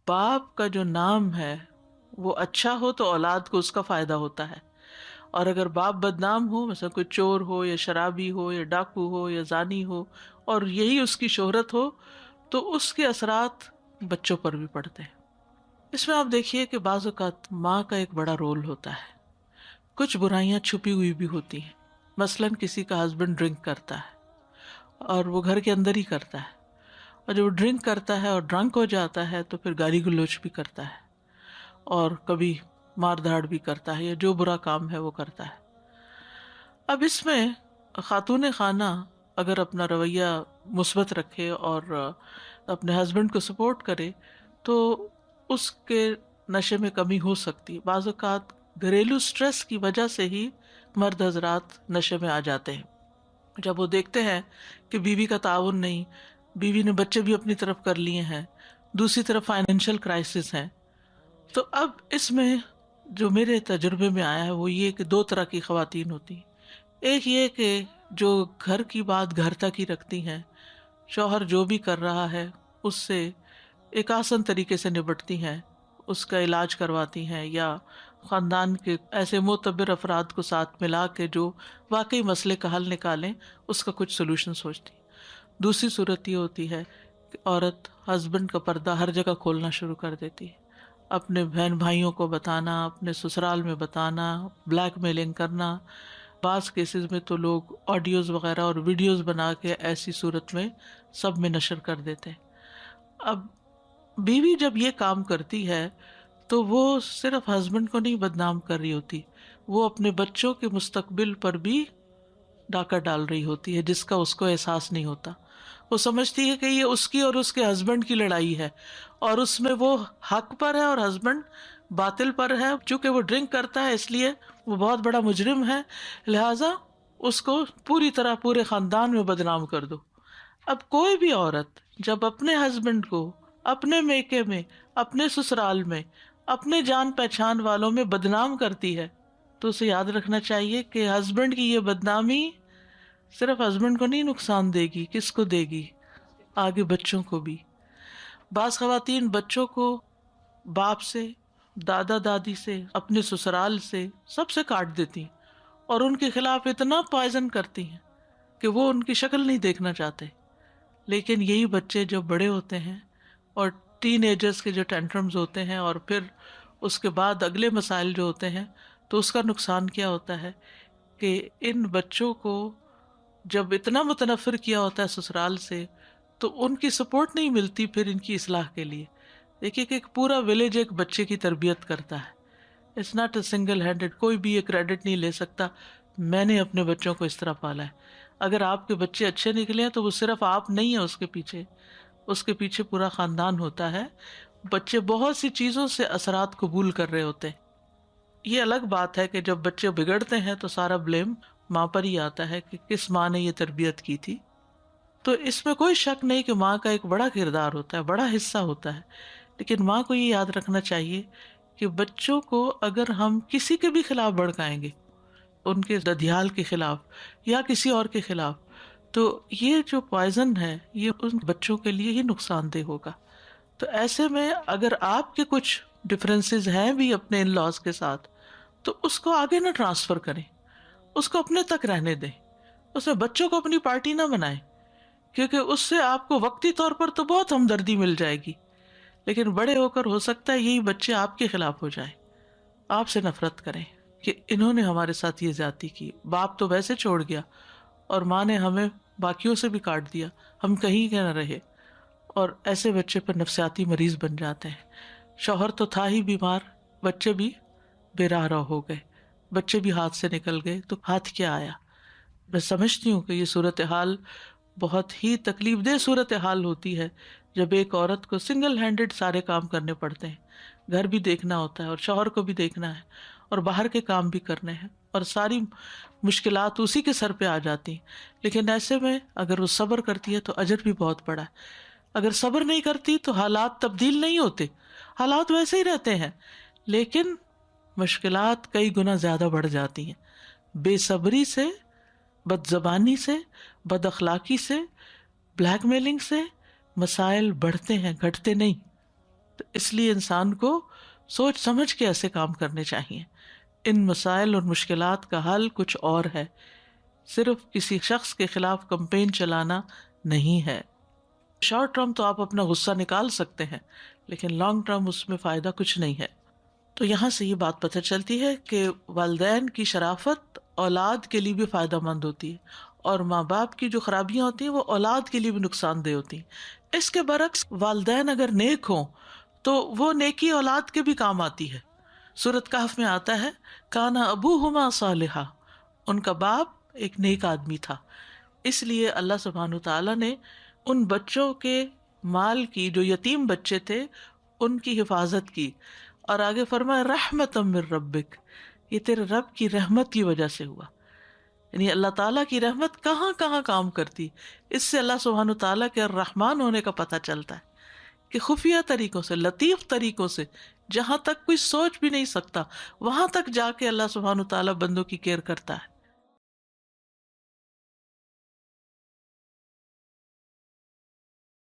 باپ کا جو نام ہے وہ اچھا ہو تو اولاد کو اس کا فائدہ ہوتا ہے، اور اگر باپ بدنام ہو، مثلا کوئی چور ہو یا شرابی ہو یا ڈاکو ہو یا زانی ہو، اور یہی اس کی شہرت ہو، تو اس کے اثرات بچوں پر بھی پڑتے ہیں۔ اس میں آپ دیکھیے کہ بعض اوقات ماں کا ایک بڑا رول ہوتا ہے، کچھ برائیاں چھپی ہوئی بھی ہوتی ہیں۔ مثلاً کسی کا ہسبینڈ ڈرنک کرتا ہے اور وہ گھر کے اندر ہی کرتا ہے، اور جب وہ ڈرنک کرتا ہے اور ڈرنک ہو جاتا ہے تو پھر گالی گلوچ بھی کرتا ہے، اور کبھی مار دھاڑ بھی کرتا ہے، یا جو برا کام ہے وہ کرتا ہے۔ اب اس میں خاتون خانہ اگر اپنا رویہ مثبت رکھے اور اپنے ہسبینڈ کو سپورٹ کرے تو اس کے نشے میں کمی ہو سکتی۔ بعض اوقات گھریلو سٹریس کی وجہ سے ہی مرد حضرات نشے میں آ جاتے ہیں، جب وہ دیکھتے ہیں کہ بیوی کا تعاون نہیں، بیوی نے بچے بھی اپنی طرف کر لیے ہیں، دوسری طرف فائنینشیل کرائسس ہے۔ تو اب اس میں جو میرے تجربے میں آیا ہے وہ یہ کہ دو طرح کی خواتین ہوتی ہیں۔ ایک یہ کہ جو گھر کی بات گھر تک ہی رکھتی ہیں، شوہر جو بھی کر رہا ہے اس سے ایک آسان طریقے سے نبٹتی ہیں، اس کا علاج کرواتی ہیں، یا خاندان کے ایسے معتبر افراد کو ساتھ ملا کے جو واقعی مسئلے کا حل نکالیں، اس کا کچھ سولوشن سوچتی ہیں۔ دوسری صورت یہ ہوتی ہے کہ عورت ہسبینڈ کا پردہ ہر جگہ کھولنا شروع کر دیتی ہے، اپنے بہن بھائیوں کو بتانا، اپنے سسرال میں بتانا، بلیک میلنگ کرنا۔ بعض کیسز میں تو لوگ آڈیوز وغیرہ اور ویڈیوز بنا کے ایسی صورت میں سب میں نشر کر دیتے ہیں۔ اب بیوی جب یہ کام کرتی ہے تو وہ صرف ہسبینڈ کو نہیں بدنام کر رہی ہوتی، وہ اپنے بچوں کے مستقبل پر بھی ڈاکہ ڈال رہی ہوتی ہے، جس کا اس کو احساس نہیں ہوتا۔ وہ سمجھتی ہے کہ یہ اس کی اور اس کے ہسبینڈ کی لڑائی ہے، اور اس میں وہ حق پر ہے اور ہسبینڈ باطل پر ہے۔ چونکہ وہ ڈرنک کرتا ہے اس لیے وہ بہت بڑا مجرم ہے، لہٰذا اس کو پوری طرح پورے خاندان میں بدنام کر دو۔ اب کوئی بھی عورت جب اپنے ہسبینڈ کو اپنے میکے میں، اپنے سسرال میں، اپنے جان پہچان والوں میں بدنام کرتی ہے تو اسے یاد رکھنا چاہیے کہ ہسبینڈ کی یہ بدنامی صرف ہسبینڈ کو نہیں نقصان دے گی، کس کو دے گی؟ آگے بچوں کو بھی۔ بعض خواتین بچوں کو باپ سے، دادا دادی سے، اپنے سسرال سے، سب سے کاٹ دیتی ہیں، اور ان کے خلاف اتنا پوائزن کرتی ہیں کہ وہ ان کی شکل نہیں دیکھنا چاہتے۔ لیکن یہی بچے جب بڑے ہوتے ہیں اور ٹین ایجرز کے جو ٹینٹرمز ہوتے ہیں، اور پھر اس کے بعد اگلے مسائل جو ہوتے ہیں، تو اس کا نقصان کیا ہوتا ہے کہ ان بچوں کو جب اتنا متنفر کیا ہوتا ہے سسرال سے، تو ان کی سپورٹ نہیں ملتی پھر ان کی اصلاح کے لیے۔ دیکھیے کہ ایک پورا ولیج ایک بچے کی تربیت کرتا ہے، it's not a single handed, کوئی بھی یہ کریڈٹ نہیں لے سکتا میں نے اپنے بچوں کو اس طرح پالا ہے۔ اگر آپ کے بچے اچھے نکلے ہیں تو وہ صرف آپ نہیں ہیں، اس کے پیچھے پورا خاندان ہوتا ہے۔ بچے بہت سی چیزوں سے اثرات قبول کر رہے ہوتے ہیں۔ یہ الگ بات ہے کہ جب بچے بگڑتے ہیں تو سارا بلیم ماں پر ہی آتا ہے کہ کس ماں نے یہ تربیت کی تھی۔ تو اس میں کوئی شک نہیں کہ ماں کا ایک بڑا کردار ہوتا ہے، بڑا حصہ ہوتا ہے، لیکن ماں کو یہ یاد رکھنا چاہیے کہ بچوں کو اگر ہم کسی کے بھی خلاف بھڑکائیں گے، ان کے ددھیال کے خلاف یا کسی اور کے خلاف، تو یہ جو پوائزن ہے یہ ان بچوں کے لیے ہی نقصان دہ ہوگا۔ تو ایسے میں اگر آپ کے کچھ ڈفرینسز ہیں بھی اپنے ان لاز کے ساتھ، تو اس کو آگے نہ ٹرانسفر کریں، اس کو اپنے تک رہنے دیں، اس میں بچوں کو اپنی پارٹی نہ بنائیں، کیونکہ اس سے آپ کو وقتی طور پر تو بہت ہمدردی مل جائے گی، لیکن بڑے ہو کر ہو سکتا ہے یہی بچے آپ کے خلاف ہو جائیں، آپ سے نفرت کریں کہ انہوں نے ہمارے ساتھ یہ زیادتی کی، باپ تو ویسے چھوڑ گیا اور ماں نے ہمیں باقیوں سے بھی کاٹ دیا، ہم کہیں کے نہ رہے۔ اور ایسے بچے پر نفسیاتی مریض بن جاتے ہیں۔ شوہر تو تھا ہی بیمار، بچے بھی بے راہ رو ہو گئے، بچے بھی ہاتھ سے نکل گئے، تو ہاتھ کیا آیا؟ میں سمجھتی ہوں کہ یہ صورتحال بہت ہی تکلیف دہ صورتحال ہوتی ہے جب ایک عورت کو سنگل ہینڈڈ سارے کام کرنے پڑتے ہیں، گھر بھی دیکھنا ہوتا ہے اور شوہر کو بھی دیکھنا ہے اور باہر کے کام بھی کرنے ہیں، اور ساری مشکلات اسی کے سر پہ آ جاتی ہیں۔ لیکن ایسے میں اگر وہ صبر کرتی ہے تو اجر بھی بہت بڑا ہے۔ اگر صبر نہیں کرتی تو حالات تبدیل نہیں ہوتے، حالات ویسے ہی رہتے ہیں، لیکن مشکلات کئی گنا زیادہ بڑھ جاتی ہیں۔ بے صبری سے، بد زبانی سے، بد اخلاقی سے، بلیک میلنگ سے مسائل بڑھتے ہیں، گھٹتے نہیں۔ تو اس لیے انسان کو سوچ سمجھ کے ایسے کام کرنے چاہیے. ان مسائل اور مشکلات کا حل کچھ اور ہے، صرف کسی شخص کے خلاف کمپین چلانا نہیں ہے. شارٹ ٹرم تو آپ اپنا غصہ نکال سکتے ہیں، لیکن لانگ ٹرم اس میں فائدہ کچھ نہیں ہے. تو یہاں سے یہ بات پتہ چلتی ہے کہ والدین کی شرافت اولاد کے لیے بھی فائدہ مند ہوتی ہے، اور ماں باپ کی جو خرابیاں ہوتی ہیں وہ اولاد کے لیے بھی نقصان دہ ہوتی ہیں. اس کے برعکس والدین اگر نیک ہوں تو وہ نیکی اولاد کے بھی کام آتی ہے. سورۃ کہف میں آتا ہے کانا ابوہما صالحا، ان کا باپ ایک نیک آدمی تھا. اس لیے اللہ سبحانہ تعالیٰ نے ان بچوں کے مال کی، جو یتیم بچے تھے، ان کی حفاظت کی، اور آگے فرمایا رحمت من ربک، یہ تیرے رب کی رحمت کی وجہ سے ہوا. یعنی اللہ تعالیٰ کی رحمت کہاں کہاں کام کرتی. اس سے اللہ سبحانہ تعالیٰ کے الرحمن ہونے کا پتہ چلتا ہے کہ خفیہ طریقوں سے، لطیف طریقوں سے، جہاں تک کوئی سوچ بھی نہیں سکتا، وہاں تک جا کے اللہ سبحانہ تعالیٰ بندوں کی کیئر کرتا ہے.